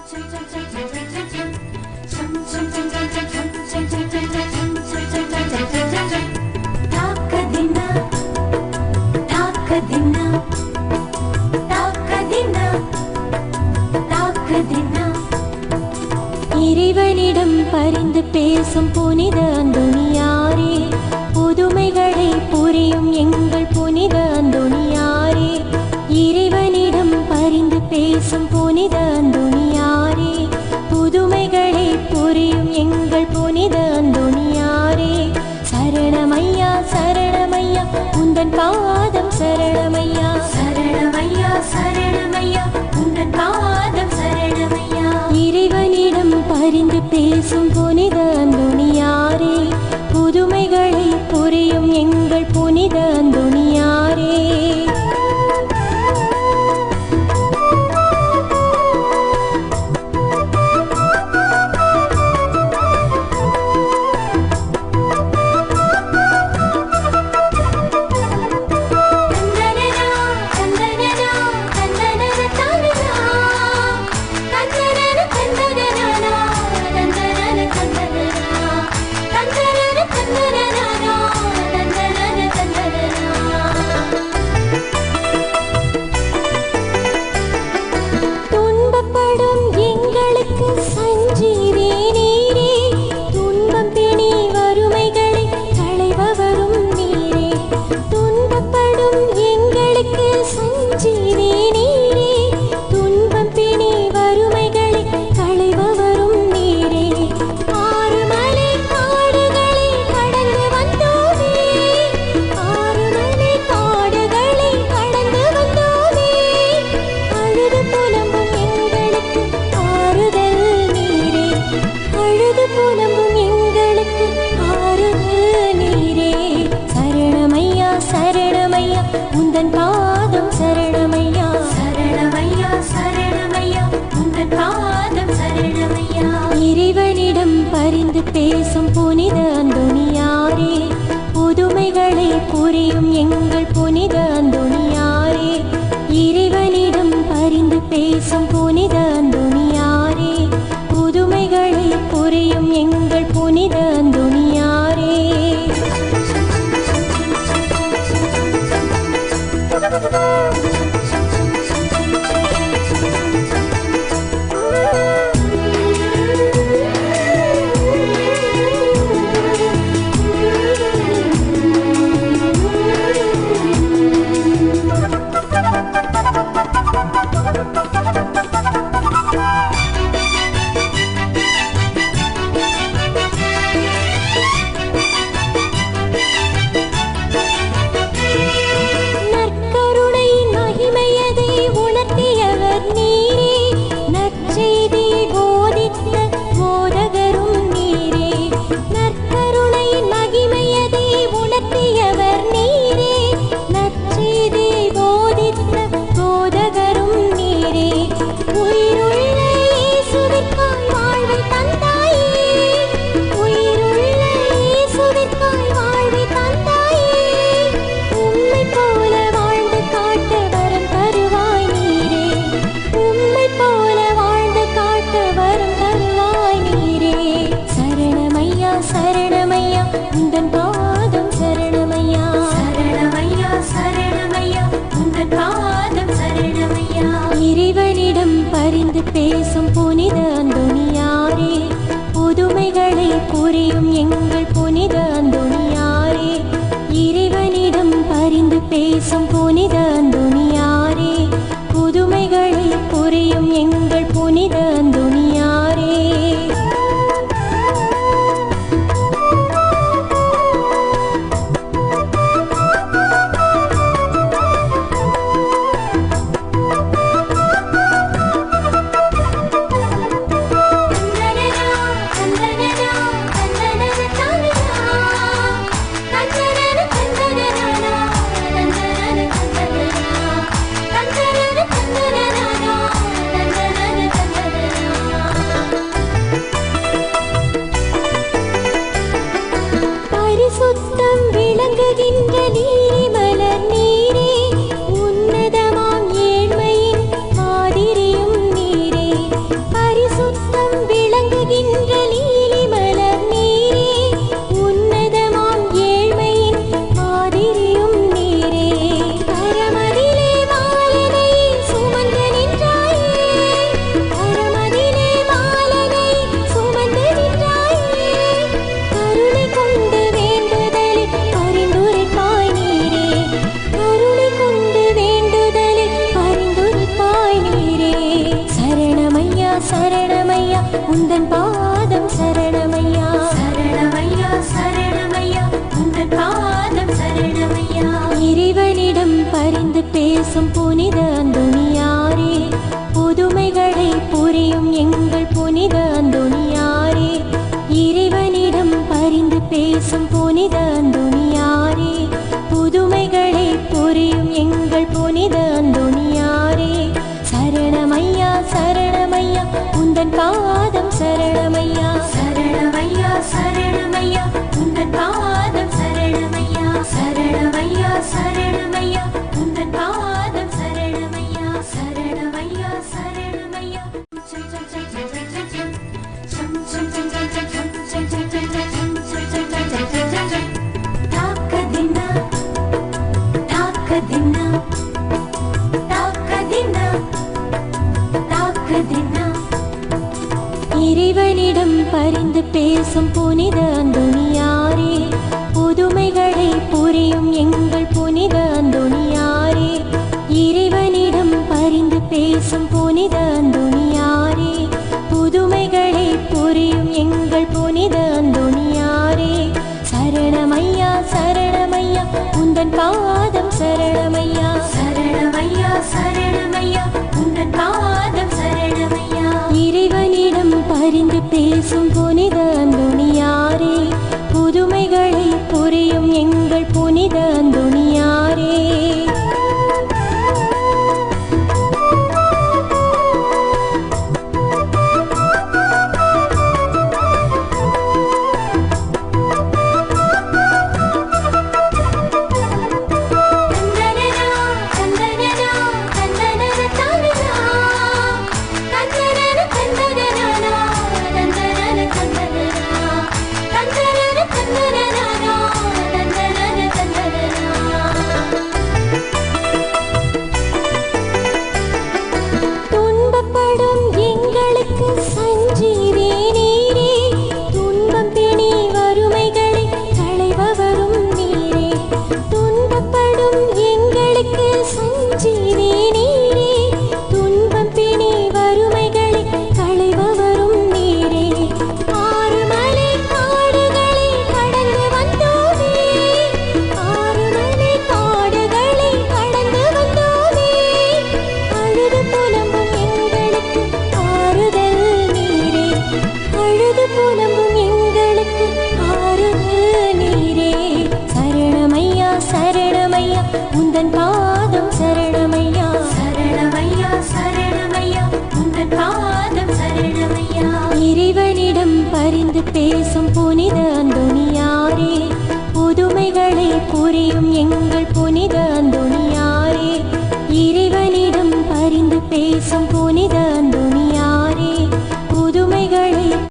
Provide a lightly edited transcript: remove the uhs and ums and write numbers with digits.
இறைவனிடம் பரிந்து பேசும் புனித அந்தோணியாரே, புதுமைகளை புரியும் எங்கள் புனித அந்தோணியாரே. இறைவனிடம் பரிந்து பேசும் புனித அந்தோணியாரே, புதுமைகளை புரியும் எங்கள் புனித அந்தோணியாரே. சரணமையா சரணமையா உந்தன் பாதம் சரணமையா, சரணமையா சரணமையா உந்தன் பாதம் சரணமையா. இறைவனிடம் பரிந்து பேசும் புனித அந்தோணியாரே, புதுமைகளை புரியும் எங்கள் புனித அந்தோணியாரே. உந்தன் பாதம் சரணமையா, சரணமையா சரணமையா உந்தன் பாதம் சரணமையா. இறைவனிடம் பரிந்து பேசும் புனித அந்தோணியாரே, புதுமைகளை புரியும் எங்கள் புனித அந்தோணியாரே. இறைவனிடம் பரிந்து பேசும் புனித அந்தோணியாரே, புதுமைகளை புரியும் எங்கள் புனித அந்தோணியாரே. சரணமையா உந்தன் பாதம் சரணமையா, சரணமையா சரணமையா உந்தன் பாதம் சரணமையா. இறைவனிடம் பரிந்து பேசும் புனித அந்தோணியாரே, புதுமைகளை புரியும் எங்கள் புனித அந்தோணியாரே. இறைவனிடம் பரிந்து பேசும் புனித அந்தோணியாரே, புதுமைகளை புரியும் எங்கள் புனித அந்தோணியாரே. சரணமையா உந்தன் பாதம் சரணமையா சரணமையா சரணமையா உந்தன் பாதம் சரணமையா இறைவனிடம் பரிந்து பேசும் புனித அந்தோணியாரே புதுமைகளை புரியும் எங்கள் புனித அந்தோணியாரே இறைவனிடம் பரிந்து பேசும் புனித அந்தோணியாரே புதுமைகளை புரியும் எங்கள் புனித அந்தோணியாரே சரணமையா சரணமையா உந்தன் பாதம் சரணமையா சரணமையா சரணமையா உந்தன் பாதம் சரணமையா சரணமையா சரணமையா உந்தன் பாதம் சரணமையா சரணமையா சரணமையா இறைவனிடம் பரிந்து பேசும் புனித அந்தோணியாரே புதுமைகளை புரியும் எங்கள் புனித அந்தோணியாரே இறைவனிடம் பரிந்து பேசும் புனித அந்தோணியாரே புதுமைகளை புரியும் எங்கள் புனித அந்தோணியாரே சரணமையா சரணமையா உந்தன் பாதம் சரணமையா சரணமையா சரணமையா உந்தன் பாதம் சரணமையா இறைவனிடம் பரிந்து பேசும் புனித அந்தோணியாரே புதுமைகளை புரியும் எங்கள் புனித அந்தோணியாரே உந்தன் பாதம் சரணமையா சரணமையா சரணமையா உந்தன் பாதம் சரணமையா இறைவனிடம் பரிந்து பேசும் புனித அந்தோணியாரே புதுமைகளை புரியும் எங்கள் புனித அந்தோணியாரே இறைவனிடம் பரிந்து பேசும் புனித